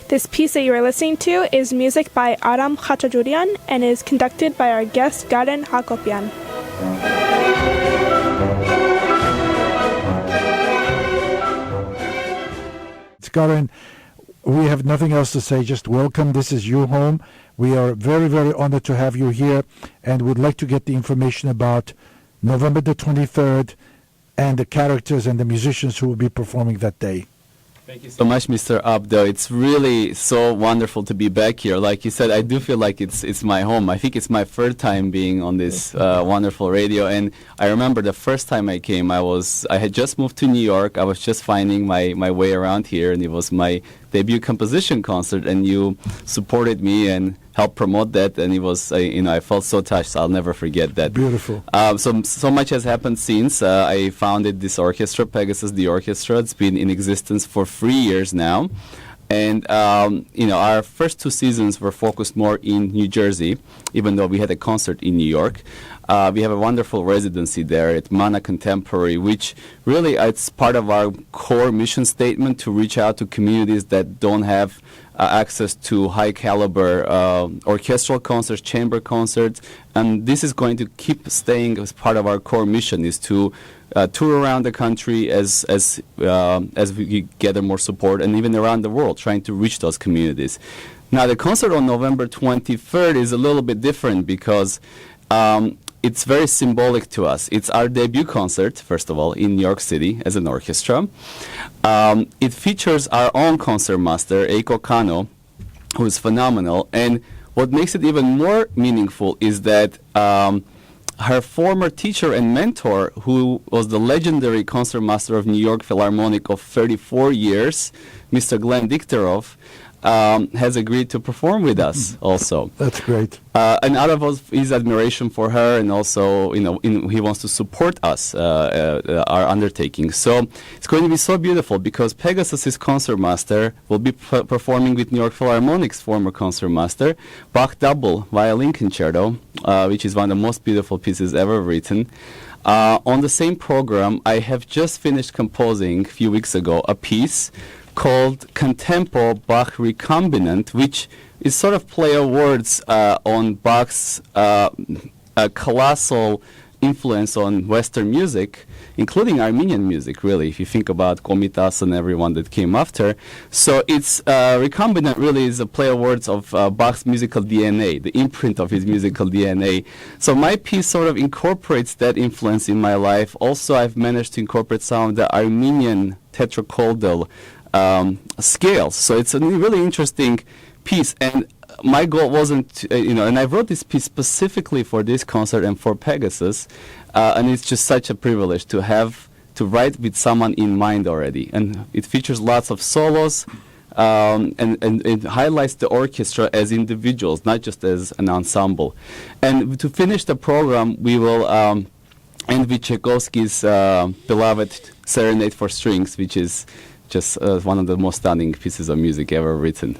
This piece that you are listening to is music by Aram Khachajurian and is conducted by our guest Garen Hakobyan. Garen, we have nothing else to say, just welcome. This is your home. We are very, very honored to have you here and would like to get the information about November the 23rd and the characters and the musicians who will be performing that day. Thank you so much, Mr. Abdo. It's really so wonderful to be back here. Like you said, I do feel like it's my home. I think it's my third time being on this wonderful radio. And I remember the first time I came, I had just moved to New York. I was just finding my way around here, and it was my debut composition concert, and you supported me and helped promote that, and it was, I felt so touched. I'll never forget that. Beautiful. So much has happened since. I founded this orchestra, Pegasus, the orchestra. It's been in existence for 3 years now. And, our first 2 seasons were focused more in New Jersey, even though we had a concert in New York. We have a wonderful residency there at Mana Contemporary, which really it's part of our core mission statement to reach out to communities that don't have access to high-caliber orchestral concerts, chamber concerts. And this is going to keep staying as part of our core mission, is to tour around the country as we gather more support, and even around the world, trying to reach those communities. Now, the concert on November 23rd is a little bit different because it's very symbolic to us. It's our debut concert, first of all, in New York City as an orchestra. It features our own concertmaster, Eiko Kano, who is phenomenal. And what makes it even more meaningful is that her former teacher and mentor, who was the legendary concertmaster of New York Philharmonic of 34 years, Mr. Glenn Dikterov, has agreed to perform with us also. That's great. And out of his admiration for her, and also, he wants to support us, our undertaking. So it's going to be so beautiful because Pegasus' concertmaster will be performing with New York Philharmonic's former concertmaster, Bach Double Violin Concerto, which is one of the most beautiful pieces ever written. On the same program, I have just finished composing a few weeks ago a piece called Contempo Bach Recombinant, which is sort of play of words on Bach's colossal influence on Western music, including Armenian music, really, if you think about Komitas and everyone that came after. So it's recombinant really is a play of words of Bach's musical DNA, the imprint of his musical DNA. So my piece sort of incorporates that influence in my life. Also, I've managed to incorporate some of the Armenian tetrachordal scales. So it's a really interesting piece, and my goal wasn't, and I wrote this piece specifically for this concert and for Pegasus, and it's just such a privilege to write with someone in mind already. And it features lots of solos, and it highlights the orchestra as individuals, not just as an ensemble. And to finish the program, we will end with Tchaikovsky's beloved Serenade for Strings, which is just one of the most stunning pieces of music ever written.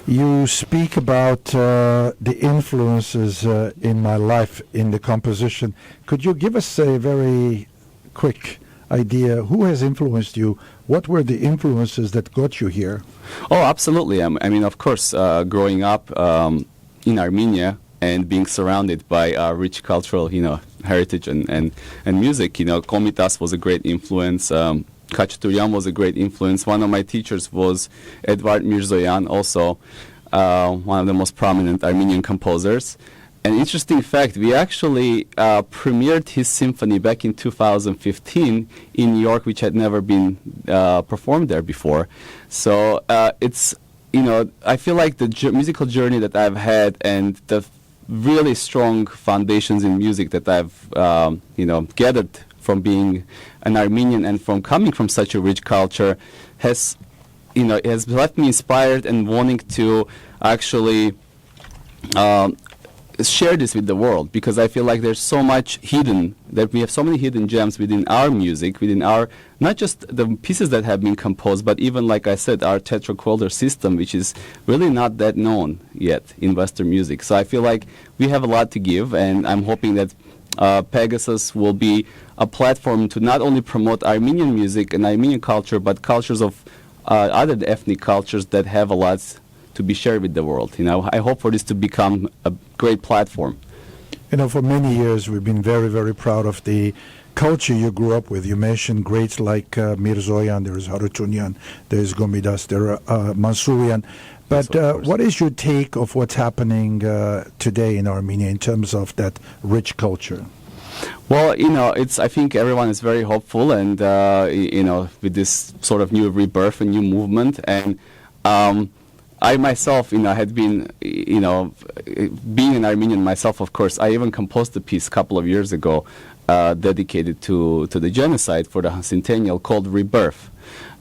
You speak about the influences in my life in the composition. Could you give us a very quick idea? Who has influenced you? What were the influences that got you here? Oh, absolutely. I mean, of course, growing up in Armenia and being surrounded by rich cultural, heritage and music, Komitas was a great influence. Khachaturian was a great influence. One of my teachers was Edvard Mirzoyan, also one of the most prominent Armenian composers. An interesting fact, we actually premiered his symphony back in 2015 in New York, which had never been performed there before. So it's, I feel like the musical journey that I've had and the really strong foundations in music that I've, gathered from being an Armenian and from coming from such a rich culture has left me inspired and wanting to actually share this with the world, because I feel like there's so much hidden, that we have so many hidden gems within our music, within our, not just the pieces that have been composed, but even, like I said, our tetrachordal system, which is really not that known yet in Western music. So I feel like we have a lot to give, and I'm hoping that Pegasus will be a platform to not only promote Armenian music and Armenian culture, but cultures of other ethnic cultures that have a lot to be shared with the world. I hope for this to become a great platform. For many years we've been very, very proud of the culture you grew up with. You mentioned greats like Mirzoyan, there is Harutyunyan, there is Gomidas, there are Mansourian. But Yes, what is your take of what's happening today in Armenia in terms of that rich culture? Well, I think everyone is very hopeful, and with this sort of new rebirth and new movement, and I myself, had been, being an Armenian myself, of course, I even composed a piece a couple of years ago dedicated to the genocide for the centennial called Rebirth.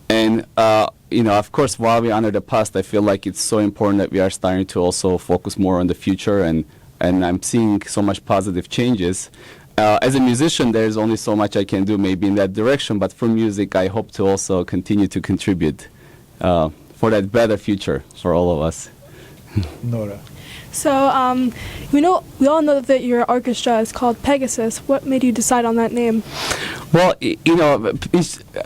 And, of course, while we honor the past, I feel like it's so important that we are starting to also focus more on the future, and I'm seeing so much positive changes. As a musician, there's only so much I can do maybe in that direction, but for music, I hope to also continue to contribute for that better future for all of us. Nora. So, we all know that your orchestra is called Pegasus. What made you decide on that name? Well,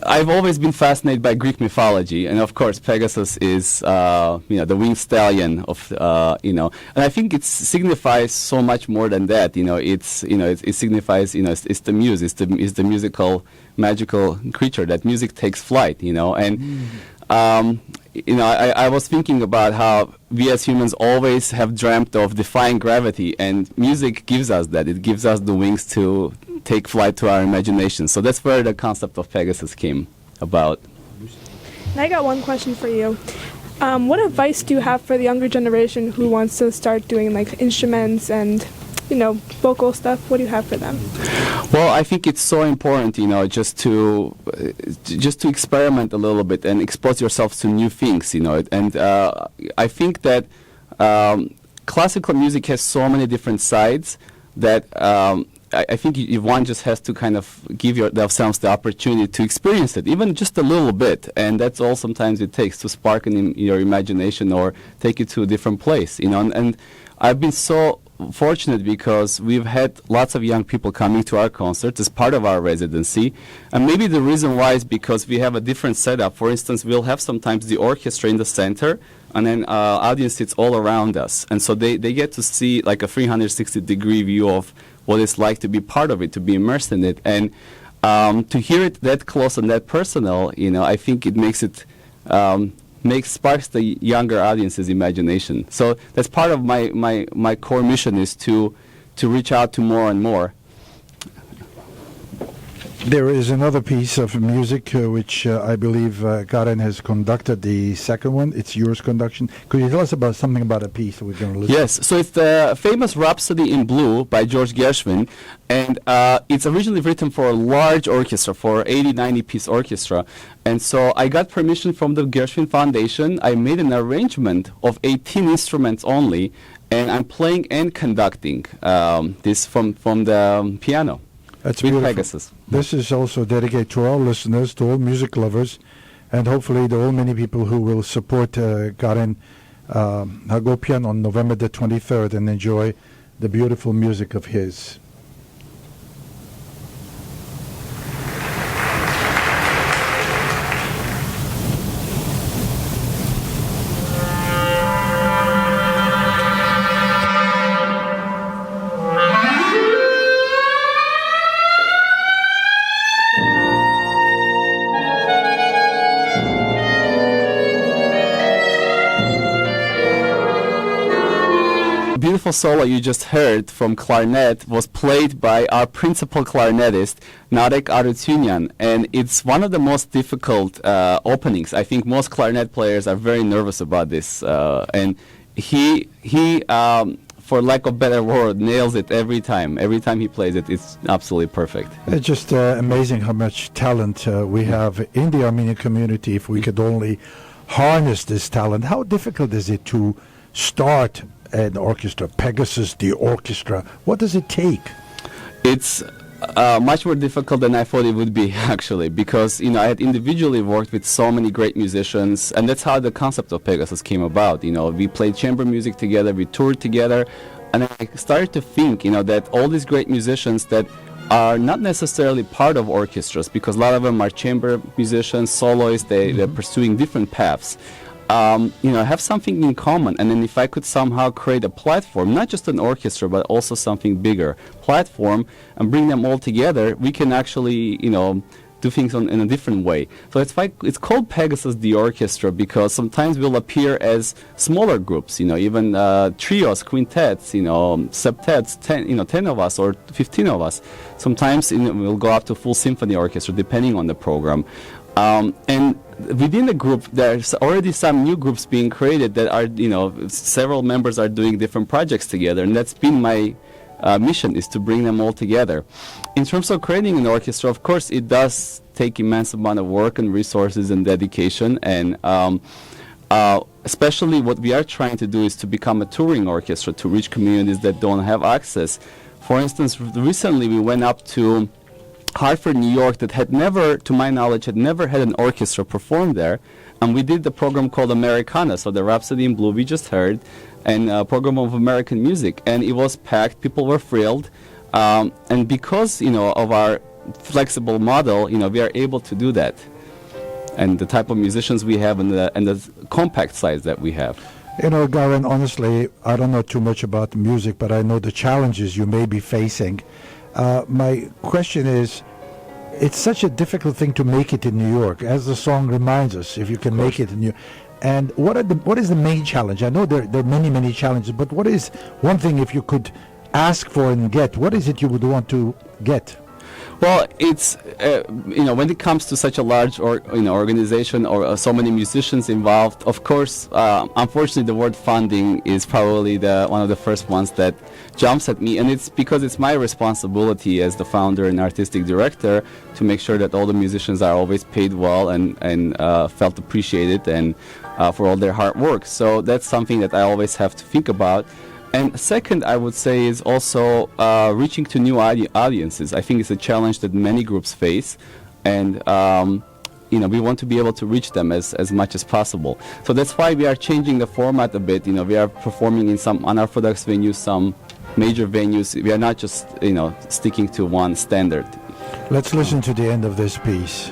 I've always been fascinated by Greek mythology, and of course, Pegasus is, the winged stallion of, and I think it signifies so much more than that. It signifies, it's the muse, it's the musical, magical creature that music takes flight, and. I was thinking about how we as humans always have dreamt of defying gravity, and music gives us that. It gives us the wings to take flight to our imagination. So that's where the concept of Pegasus came about. And I got one question for you. What advice do you have for the younger generation who wants to start doing like instruments and vocal stuff? What do you have for them? Well, I think it's so important, just to experiment a little bit and expose yourself to new things, And I think that classical music has so many different sides that I think one just has to kind of give themselves the opportunity to experience it, even just a little bit. And that's all sometimes it takes to spark in your imagination or take you to a different place, And I've been so fortunate because we've had lots of young people coming to our concerts as part of our residency, and maybe the reason why is because we have a different setup. For instance, we'll have sometimes the orchestra in the center, and then audience sits all around us, and so they get to see like a 360-degree view of what it's like to be part of it, to be immersed in it, and to hear it that close and that personal. I think it makes it sparks the younger audience's imagination. So that's part of my core mission, is to reach out to more and more. There is another piece of music which I believe Karen has conducted, the second one. It's yours conduction. Could you tell us about something about a piece that we're going to listen to? Yes, so it's the famous Rhapsody in Blue by George Gershwin, and it's originally written for a large orchestra, for 80-90-piece orchestra. And so I got permission from the Gershwin Foundation. I made an arrangement of 18 instruments only, and I'm playing and conducting this from the piano. That's with beautiful. Pegasus. This is also dedicated to all listeners, to all music lovers, and hopefully to all many people who will support Karen Hakobyan on November the 23rd and enjoy the beautiful music of his. Beautiful solo you just heard from clarinet was played by our principal clarinetist, Narek Arutyunyan, and it's one of the most difficult openings. I think most clarinet players are very nervous about this, and he for lack of better word, nails it every time. Every time he plays it, it's absolutely perfect. It's just amazing how much talent we have in the Armenian community. If we could only harness this talent, how difficult is it to start an orchestra? Pegasus, the orchestra. What does it take? It's much more difficult than I thought it would be, actually, because I had individually worked with so many great musicians, and that's how the concept of Pegasus came about. We played chamber music together, we toured together, and I started to think, that all these great musicians that are not necessarily part of orchestras, because a lot of them are chamber musicians, soloists. They're pursuing different paths. Have something in common. And then if I could somehow create a platform, not just an orchestra, but also something bigger, platform, and bring them all together, we can actually, do things in a different way. So it's called Pegasus the Orchestra, because sometimes we'll appear as smaller groups, even trios, quintets, septets, 10 of us or 15 of us. Sometimes we'll go up to full symphony orchestra, depending on the program. And within the group, there's already some new groups being created that are, several members are doing different projects together, and that's been my mission, is to bring them all together. In terms of creating an orchestra, of course, it does take immense amount of work and resources and dedication, and especially what we are trying to do is to become a touring orchestra to reach communities that don't have access. For instance, recently we went up to Hartford, New York, that had never, to my knowledge, had never had an orchestra perform there, and we did the program called Americana, so the Rhapsody in Blue we just heard, and a program of American music, and it was packed. People were thrilled, and because of our flexible model, we are able to do that, and the type of musicians we have, and the compact size that we have. Garen, honestly, I don't know too much about music, but I know the challenges you may be facing. My question is, it's such a difficult thing to make it in New York, as the song reminds us, if you can make it in New York. And what is the main challenge? I know there are many challenges, but what is one thing, if you could ask for and get, what is it you would want to get? Well, it's when it comes to such a large organization or so many musicians involved, of course, unfortunately, the word funding is probably one of the first ones that jumps at me, and it's because it's my responsibility as the founder and artistic director to make sure that all the musicians are always paid well and felt appreciated, and for all their hard work. So that's something that I always have to think about. And second, I would say, is also reaching to new audiences. I think it's a challenge that many groups face, and we want to be able to reach them as much as possible. So that's why we are changing the format a bit. We are performing in some unorthodox venues, some major venues. We are not just sticking to one standard. Let's listen to the end of this piece.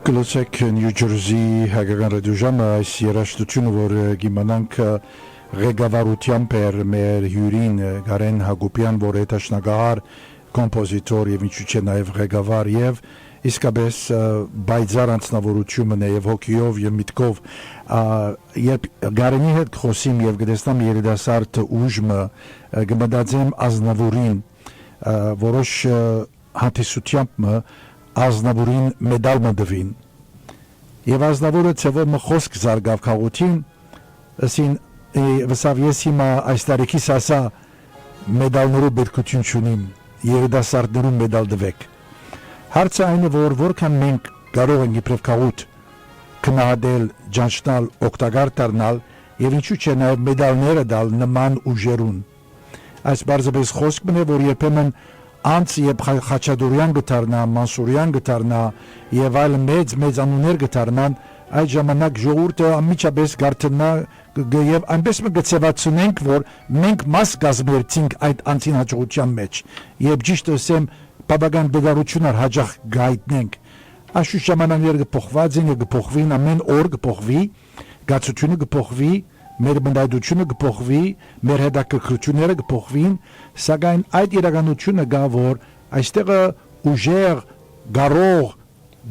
Գլոցեք Նյու Ջերսի հայկական ռադիոժամը այս երաժշտությունը, որ գիմանանք ղեկավարությամբ էր մեր հյուրին Գարեն Հակոբյան, որ է տաշնագահար, կոմպոզիտոր եւ ինչու՞ չէ նաեւ ղեկավար եւ իսկապես բայցար անձնավորություն է եւ հոգիով եւ միտքով երբ Գարենի հետ խոսիմ եւ գտեսնամ երիտասարդ ուժը գմդածեմ ազնավուրին որոշ հատիսությամբ ազնավուրին մեդալ մդվին եւ ազնավուրը ծավալ մխոսք զարգավ քաղաքին ասին վսավ ես հիմա այս տարիքի սասա մեդալներու բերքություն չունիմ երիտասարդներու մեդալ դվեք հարցը այն է որ որքան մենք կարող ենք իբրև քաղուտ քնահատել ջանչնալ օգտակար դառնալ եւ ինչու՞ չէ նաեւ մեդալները դալ նման ուժերուն այս բարձրապես խոսք մնե որ երբեմն անց եւ Խաչատուրյան գտարնա, Մանսուրյան գտարնա եւ այլ մեծ անուններ գտարնան, այդ ժամանակ ժողովուրդը անմիջապես գարտնա եւ այնպես մենք գծեվացնենք, որ մենք մաս կազմեցինք այդ անցին հաջողության մեջ եւ ճիշտ ասեմ բավական դժվարություն հաջող գայտնենք Աշու ժամանակները կփոխված են, կփոխվին ամեն օր կփոխվի, գացությունը կփոխվի, մեր բնդայությունը կփոխվի, մեր հետաքրքրությունները կփոխվին, սակայն այդ իրականությունը գա որ այստեղ ուժեղ, գարող,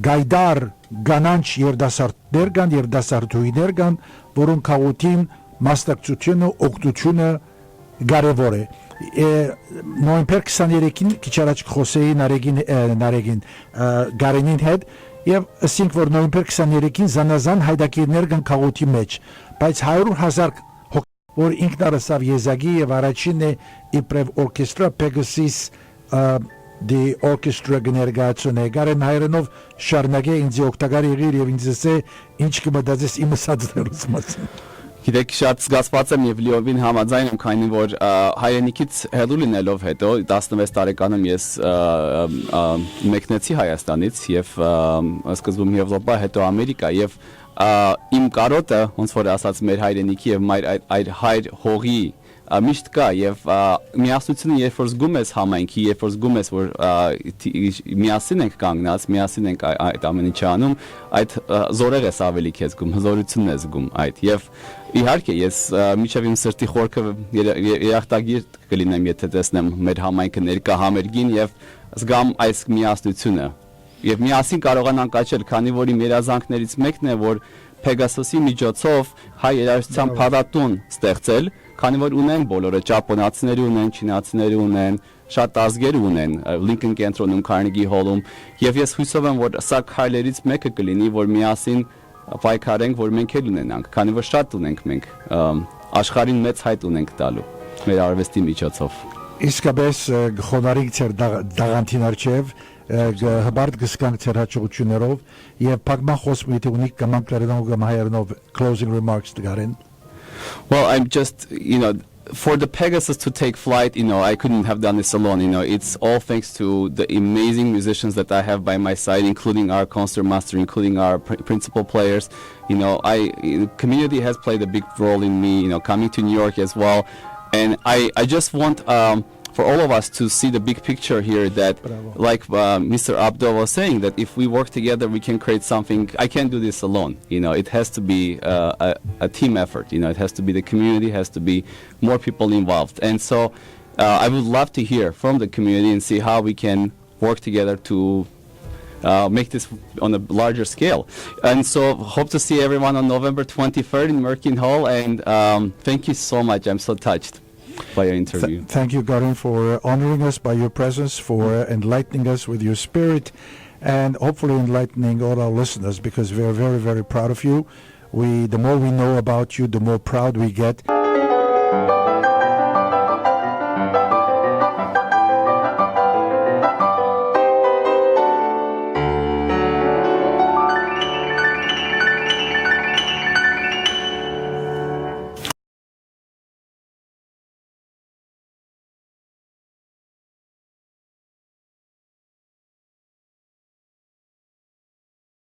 գայդար, գանանչ երդասարտներ կան, երդասարտուհիներ կան, որոնք հաղորդին մասնակցությունը, օգնությունը կարևոր է։ Նոյեմբեր 23-ին քիչ առաջ խոսեի Նարեգին Գարենին հետ եւ ասենք որ նոյեմբեր 23-ին զանազան հայդակիրներ կան քաղաքի մեջ բայց 100,000 որ ինքն արասավ եզակի եւ առաջինն է իբրև Orchestra Pegasus the Orchestra գներգացունե Գարեն հայրենով շարունակե ինձ օգտակար եղիր եւ ինձ ասե ինչ կմտածես իմ ասածներից մասին Գիտեք, շատ զգացված եմ եւ լիովին համաձայն եմ, քանի որ հայրենիքից հեռու լինելով հետո 16 տարեկանում ես մեկնեցի Հայաստանից եւ սկզբում Եվրոպա, հետո Ամերիկա եւ իմ կարոտը, ոնց որ ասած մեր հայրենիքի եւ այդ հայր հողի միշտ կա եւ միասնությունը երբ որ զգում ես համայնքի, երբ որ զգում ես որ միասին ենք կանգնած, միասին ենք այդ ամեն ինչը անում, այդ զորեղ ես ավելի քեզ զգում, հզորությունն ես զգում այդ եւ իհարկե ես միջև իմ սրտի խորքը երախտագիր կլինեմ եթե տեսնեմ մեր համայնքը ներկա համերգին եւ զգամ այս միասնությունը եւ միասին կարողանանք աճել, քանի որ իմ երազանքներից մեկն է որ Pegasus-ի միջոցով հայ երաժշտության փառատոն ստեղծել, քանի որ ունեն բոլորը ճապոնացիների ունեն, չինացիների ունեն, շատ ազգեր ունեն Lincoln կենտրոնում, Carnegie Hall-ում եւ ես հույսով եմ որ սա քայլերից մեկը կլինի, որ միասին պայքարենք, որ մենք էլ ունենանք, քանի որ շատ ունենք մենք աշխարհին մեծ հայտ ունենք տալու մեր արվեստի միջոցով։ Իսկապես խոնարհիկ ծեր դաղանտին արչև հբարդ գսկանք ծեր հաջողություններով եւ փակման խոսքը եթե ունի կամանք լրնով կամ հայերնով closing remarks դգարեն Well, I'm just, for the Pegasus to take flight, I couldn't have done this alone. It's all thanks to the amazing musicians that I have by my side, including our concert master, including our principal players. Community has played a big role in me, coming to New York as well. And I just want for all of us to see the big picture here that, like Mr. Abdo was saying, that if we work together, we can create something. I can't do this alone. It has to be a team effort. It has to be the community, has to be more people involved. And so I would love to hear from the community and see how we can work together to make this on a larger scale. And so hope to see everyone on November 23rd in Merkin Hall. And thank you so much. I'm so touched by your interview. Thank you, Garin, for honoring us by your presence, for enlightening us with your spirit, and hopefully enlightening all our listeners, because we are very, very proud of you. The more we know about you, the more proud we get.